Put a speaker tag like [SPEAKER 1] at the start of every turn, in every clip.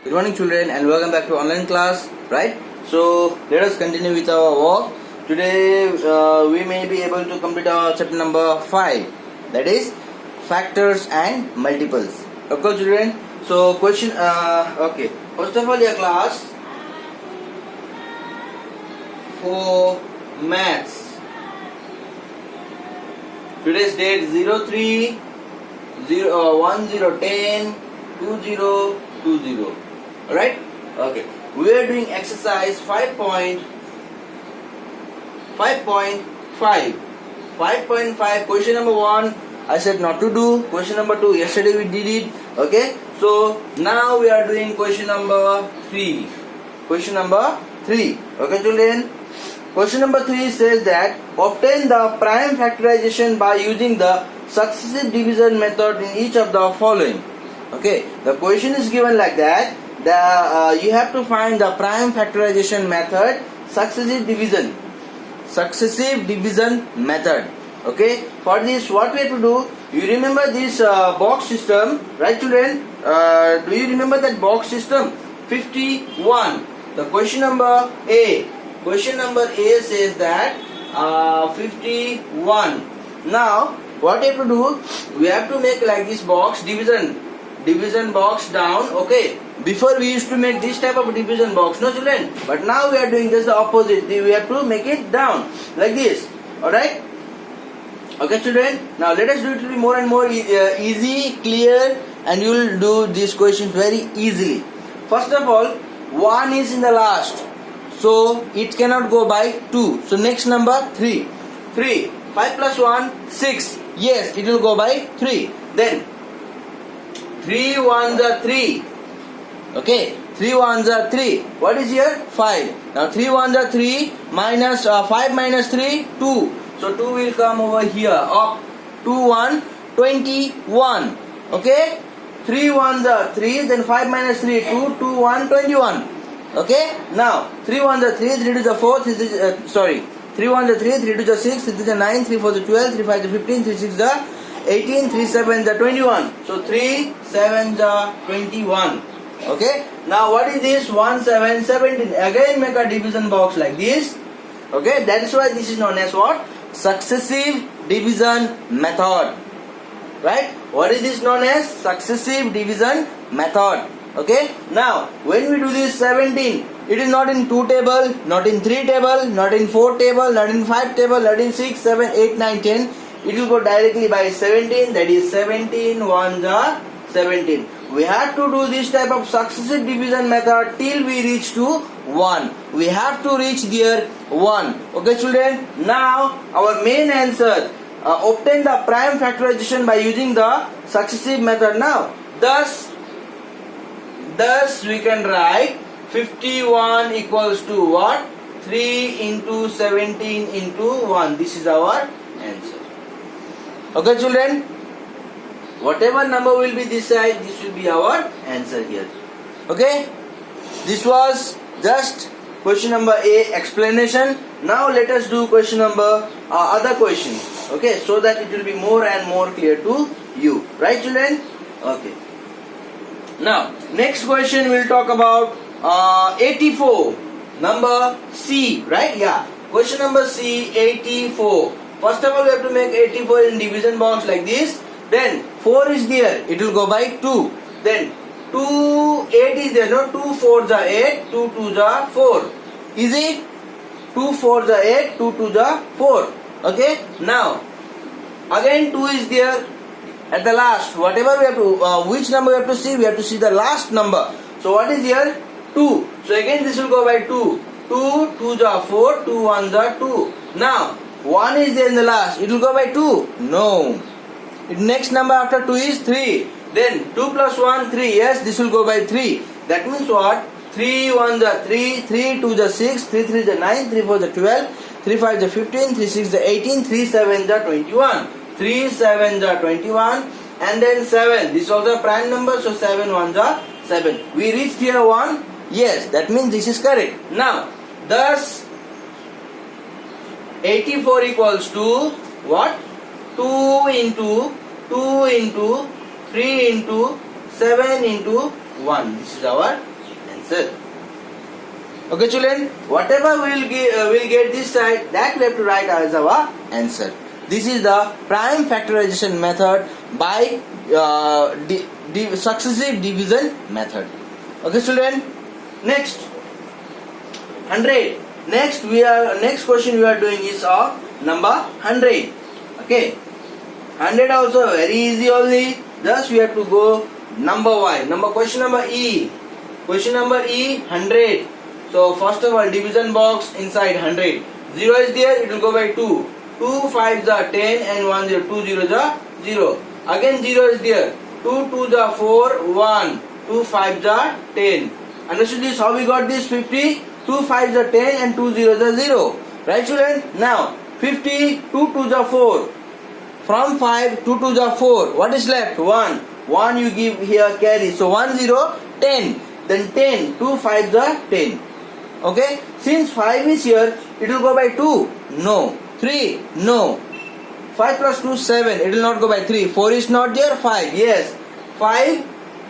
[SPEAKER 1] Good morning children and welcome back to online class, right? So let us continue with our work. Today we may be able to complete our chapter number 5, that is factors and multiples. Okay children, so question, okay, first of all your class for maths. Today's date 03 10 2020. Alright? Okay. We are doing exercise 5.5. 5.5. Question number 1 I said not to do. Question number 2 yesterday we did it. Okay. So now we are doing question number 3. Question number 3. Okay children. Question number 3 says that obtain the prime factorization by using the successive division method in each of the following. Okay, the question is given like that. You have to find the prime factorization method, successive division method. Okay, for this what we have to do? You remember this box system, right children? Do you remember that box system? 51. The question number A. Question number A says that 51. Now what we have to do? We have to make like this box division box down. Okay, before we used to make this type of division box, no children, but now we are doing just the opposite. We have to make it down like this. Alright, okay children, now let us do it to be more and more easy, clear, and you will do these questions very easily. First of all, 1 is in the last, so it cannot go by 2. So next number 3. 5 plus 1 6. Yes, it will go by 3. Then 3 ones are 3. Okay, 3 ones are 3. What is here? 5. Now 3 ones are 3 minus 5 minus 3 2. So 2 will come over here. Up 2 1 21. Okay, 3 ones are 3. Then 5 minus 3 2 2 1 21. Okay, now 3 ones are 3. 3 to the 4. 3 ones are 3. 3 to the 6. 3 to the 9. 3 4 to 12. 3 5 to 15. 3 6 the 18, 3 7 the 21. So 3 7 the 21. Okay. Now what is this? 1 7 17. Again make a division box like this. Okay. That is why this is known as what? Successive division method. Right? What is this known as? Successive division method. Okay. Now when we do this 17, it is not in 2 table, not in 3 table, not in 4 table, not in 5 table, not in 6, 7, 8, 9, 10. It will go directly by 17, that is 17 ones are 17. We have to do this type of successive division method till we reach to 1. We have to reach there 1. Okay children, now our main answer, obtain the prime factorization by using the successive method. Now thus we can write 51 equals to what? 3 into 17 into 1. This is our answer. Okay children, whatever number will be this side, this will be our answer here. Okay, this was just question number A explanation. Now let us do question number other questions. Okay, so that it will be more and more clear to you. Right children? Okay. Now next question we will talk about 84. Number C, right? Yeah. Question number C, 84. First of all, we have to make 84 in division box like this. Then 4 is there, it will go by 2. Then 8 is there, no? 2 4s are 8, 2 2s are 4. Easy? 2 4s are 8, 2 2s are 4. Okay? Now, again 2 is there at the last. Whatever we have to, which number we have to see? We have to see the last number. So what is here? 2. So again this will go by 2. 2 2s are 4, 2 1s are 2. Now, 1 is there in the last, it will go by 2? No. Next number after 2 is 3. Then 2 plus 1, 3. Yes, this will go by 3. That means what? 3 1s are 3, 3 2s are 6, 3 3s are 9, 3 4s are 12, 3 5s are 15, 3 6s are 18, 3 7s are 21. 3 7s are 21. And then 7. This is also a prime number, so 7 1s are 7. We reached here 1. Yes, that means this is correct. Now, thus 84 equals to what? 2 into 3 into 7 into 1. This is our answer. Okay, children. Whatever we'll get this side, that we have to write as our answer. This is the prime factorization method by successive division method. Okay, children. Next, 100. Next question we are doing is of number 100. Okay, 100 also very easy only. Just we have to go number wise. Question number E. Question number E, 100. So first of all, division box inside 100. 0 is there, it will go by 2. 2 5s are 10 and 1 0. 2 0s are 0. Again 0 is there. 2 2s are 4, 1. 2 5s are 10. Understood this? How we got this 50? 2 5s are 10 and 2 0s are 0. Right, children? Now 50, 2 2s are 4. From 5, 2 2s are 4. What is left? 1. 1 you give here carry. So 1 0, 10. Then 10. 2 5s are 10. Okay? Since 5 is here, it will go by 2. No. 3. No. 5 plus 2 7. It will not go by 3. 4 is not there. 5. Yes. 5.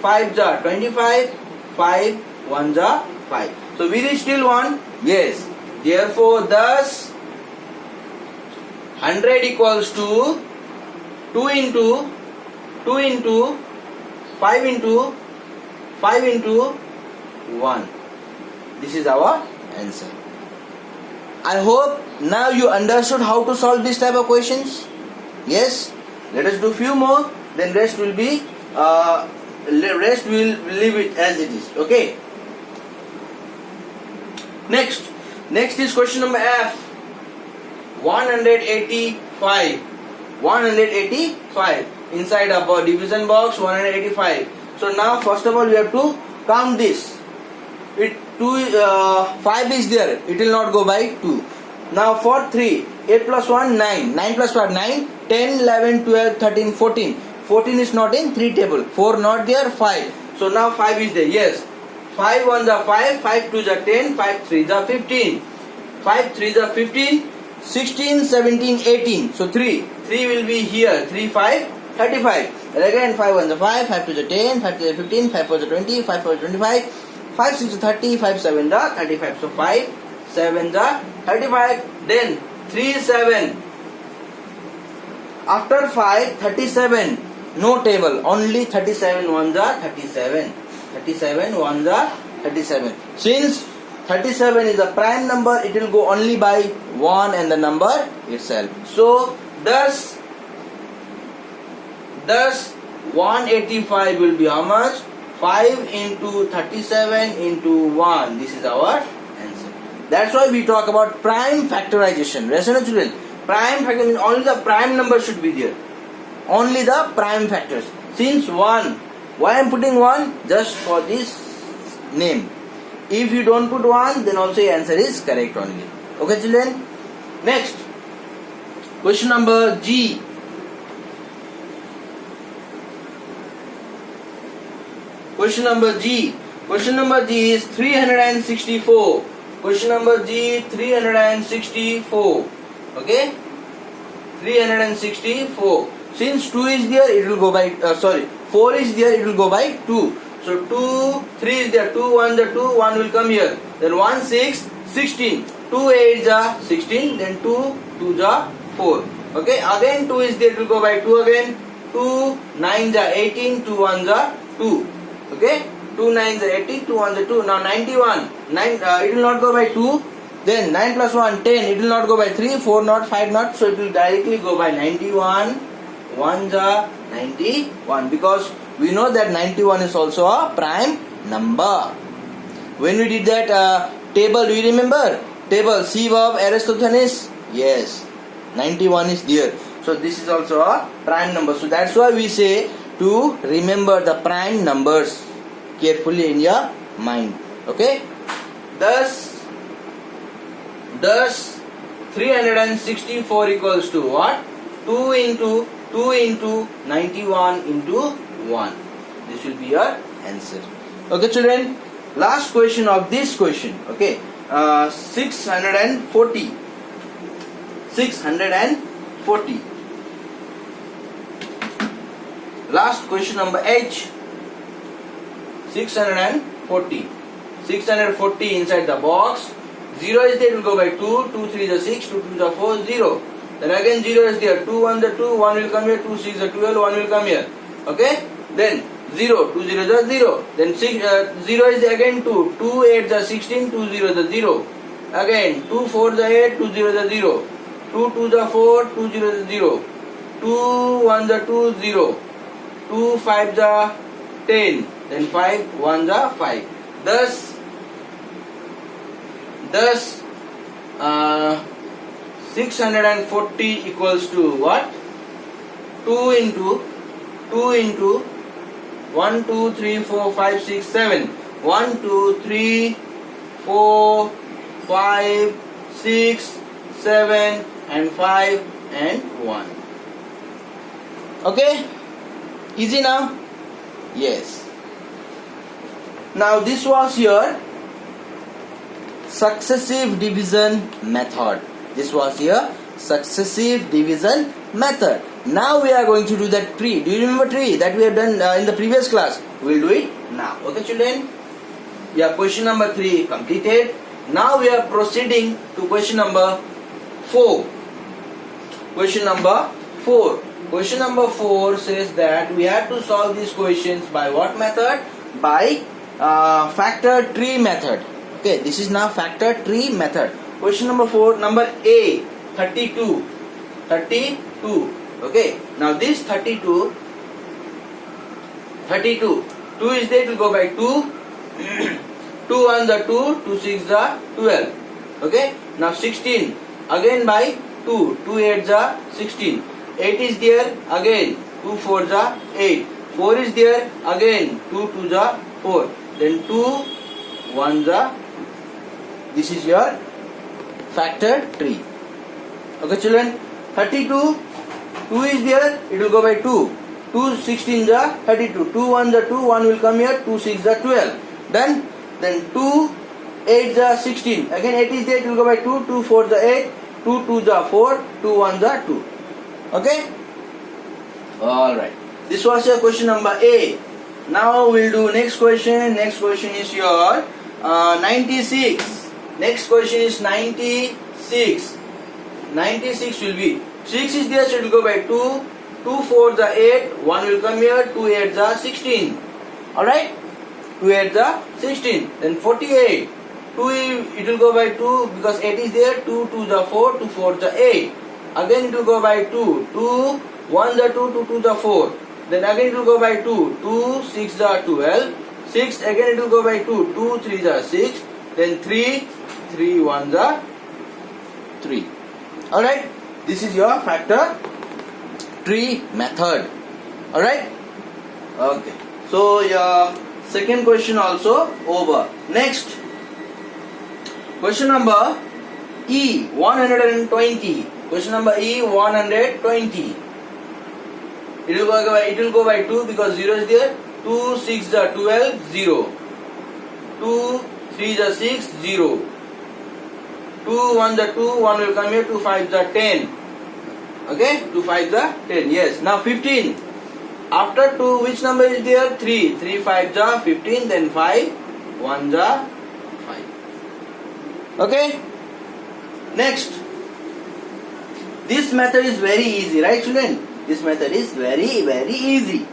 [SPEAKER 1] 5s are 25. 5. 1s are 5. So we reach till 1. Yes. Therefore, thus 100 equals to 2 into 5 into 1. This is our answer. I hope now you understood how to solve this type of questions. Yes. Let us do few more. Then rest will be rest will leave it as it is. Okay. Next is question number F. 185. 185 inside our division box 185. So now first of all we have to count this. 5 is there, it will not go by 2. Now for 3, 8 plus 1 9, 9 plus 5 9, 10 11 12 13 14. 14 is not in 3 table, 4 not there, 5. So now 5 is there. Yes, 5 1s are 5, 5 2s are 10, 5 3s are 15, 5 3s are 15, 16 17 18. So 3 will be here, 3 5 35. And again 5 1s are 5, 5 2s are 10, 5 3s are 15, 5 4s are 20, 5 4s are 25, 5 6 are 30, 5 7s are 35. So 5 7s are 35. Then 3 7. After 5 37. No table, only 37 1s are 37. 37 1s are 37. Since 37 is a prime number, it will go only by 1 and the number itself. So thus 185 will be how much? 5 into 37 into 1. This is our answer. That's why we talk about prime factorization. Listen, children. Prime factor means only the prime number should be there. Only the prime factors. Since 1, why I am putting 1? Just for this name. If you don't put 1, then also your answer is correct only. Okay, children. Next, question number G. Question number G. Question number G is 364. Question number G 364. Okay, 364. Since 2 is there, it will go by 4 is there, it will go by 2. So 2, 3 is there, 2 1s are 2, 1 will come here. Then 1 6, 16. 2 8s are 16. Then 2 2s are 4. Okay, again 2 is there, it will go by 2 again. 2 9s are 18, 2 1s are 2. Okay, 2 9s are 18, 2 1s are 2. Now 91. It will not go by 2. Then 9 plus 1 10. It will not go by 3, 4 not, 5 not. So it will directly go by 91. 1s are 91, because we know that 91 is also a prime number. When we did that table, do you remember? Table C of Aristophanes? Yes, 91 is there. So this is also a prime number. So that's why we say to remember the prime numbers carefully in your mind. Okay. Thus 364 equals to what? 2 into 91 into 1. This will be your answer. Okay, children. Last question of this question. Okay. 640. 640. Last question number H. 640. 640 inside the box. 0 is there, it will go by 2. 2 3 is 6, 2 2 is 4, 0. Then again 0 is there, 2 1 is 2, 1 will come here, 2 6 is 12, 1 will come here. Okay? Then 0, 2 0 is 0. Then 0 is again 2, 2 8 is 16, 2 0 is 0. Again 2 4 is 8, 2 0 is 0. 2 2 is 4, 2 0 is 0. 2 1 is 2, 0. 2 5 is 10. Then 5 1 is 5. Thus 640 equals to what? 2 into 1 2 3 4 5 6 7. 1 2 3 4 5 6 7 and 5 and 1. Okay? Easy now? Yes. Now this was your successive division method. This was your successive division method. Now we are going to do that tree. Do you remember tree that we have done in the previous class? We will do it now. Okay children? Yeah, question number 3 completed. Now we are proceeding to question number 4. Question number 4. Question number 4 says that we have to solve these questions by what method? By factor tree method. Okay, this is now factor tree method. Question number 4, number A, 32. 32. Okay, now this 32, 2 is there, it will go by 2. 2 1 is 2, 2 6 is 12. Okay, now 16, again by 2, 2 8 is 16. 8 is there, again 2 4 is 8. 4 is there, again 2 2 is 4. Then 2 1 is. This is your factor tree. Okay children, 32, 2 is there, it will go by 2. 2 16 is 32. 2 1 is 2, 1 will come here, 2 6 is 12. Done. Then 2 8 is 16. Again 8 is there, it will go by 2. 2 4 is 8. 2 2 is 4. 2 1 is 2. Okay? Alright. This was your question number A. Now we'll do next question. Next question is your 96. Next question is 96. 96 will be 6 is there, so it will go by 2. 2 4 is 8. 1 will come here. 2 8 is 16. Alright? 2 8 is 16. Then 48. 2 it will go by 2 because 8 is there. 2 2 is 4. 2 4 is 8. Again it will go by 2. 2 1 is 2. 2 2 is 4. Then again it will go by 2. 2 6 is 12. 6 again it will go by 2. 2 3 is 6. Then 3 3 1 is 3. Alright, this is your factor tree method. Alright, okay, so your second question also over. Next question number E 120. Question number E 120. It will go by 2 because 0 is there. 2 6 is 12, 0. 2 3 is 6, 0. 2 1 is 2, 1 will come here. 2 5 is 10. Okay, 2 5 is 10. Yes. Now 15. After 2, which number is there? 3. 3 5 is 15. Then 5 1 is 5. Okay. Next. This method is very easy, right children? This method is very easy.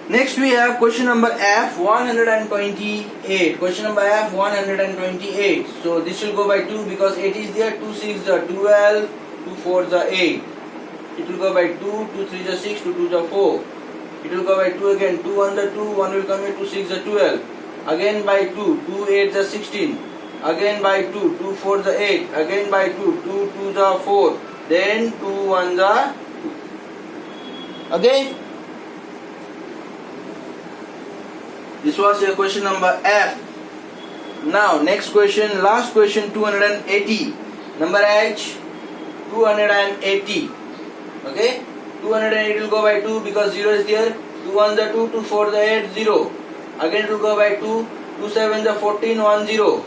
[SPEAKER 1] Next we have question number F 128. Question number F 128. So this will go by 2 because 8 is there. 2 6 is 12. 2 4 is 8. It will go by 2. 2 3 is 6. 2 2 is 4. It will go by 2 again. 2 1 is 2. 1 will come here. 2 6 is 12. Again by 2. 2 8 is 16. Again by 2. 2 4 is 8. Again by 2. 2 2 is 4. Then 2 1 is 2. Okay. This was your question number F. Now next question, last question 280. Number H 280. Okay, 280 will go by 2 because 0 is there. 2 1 is 2, 2 4 is 8, 0. Again it will go by 2, 2 7 is 14, 1 0.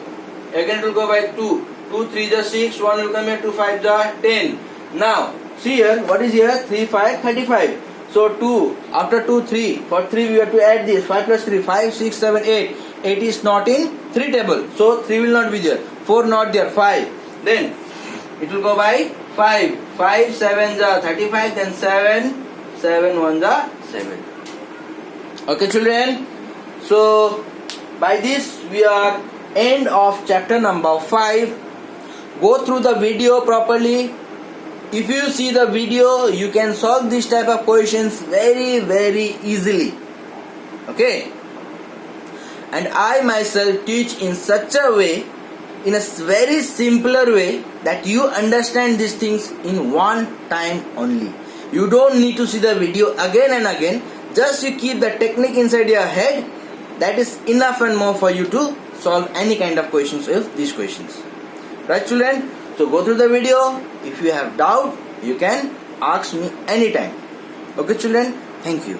[SPEAKER 1] Again it will go by 2, 2 3 is 6, 1 will come here, 2 5 is 10. Now see here, what is here? 3 5 35. So 2, after 2 3, for 3 we have to add this, 5 plus 3, 5 6 7 8. 8 is not in 3 table, so 3 will not be there. 4 not there. 5. Then it will go by 5. 5 7 are 35. Then 7 7 1 are 7. Okay, children. So by this we are end of chapter number 5. Go through the video properly. If you see the video, you can solve this type of questions very easily. Okay. And I myself teach in such a way, in a very simpler way, that you understand these things in one time only. You don't need to see the video again and again. Just you keep the technique inside your head. That is enough and more for you to solve any kind of questions with these questions. Right, children? So go through the video. If you have doubt, you can ask me anytime. Okay, children? Thank you.